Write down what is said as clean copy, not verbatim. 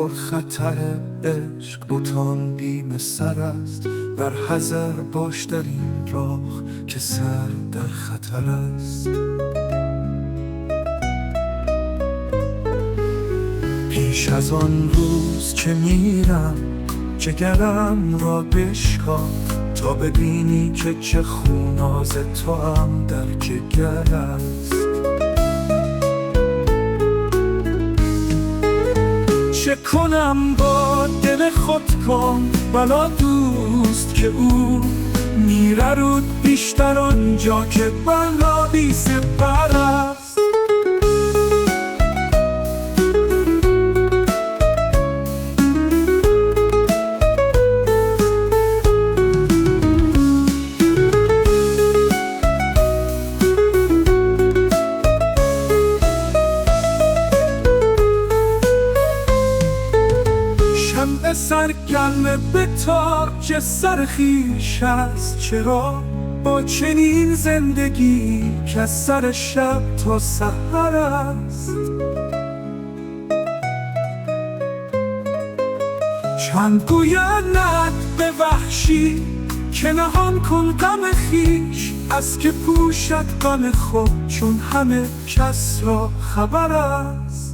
پرخطر عشق بتان بیم سر است. بر حذر باش در این راه که سر در خطر است. پیش از آن روز که میرم جگرم را بشکاف، تا ببینی که چه خون آز تو هم در جگر است. چه کنم با دل خود کن بلا دوست که او میره رود بیشتر آنجا که بلا بی سپر است. شمع سرگرم به تاج سر خویش است. چرا با چنین زندگی که از سر شب تا سحر است. چند گویند به وحشی که نهان کن غم خویش، از که پوشد غم خود چون همه کس را خبر است.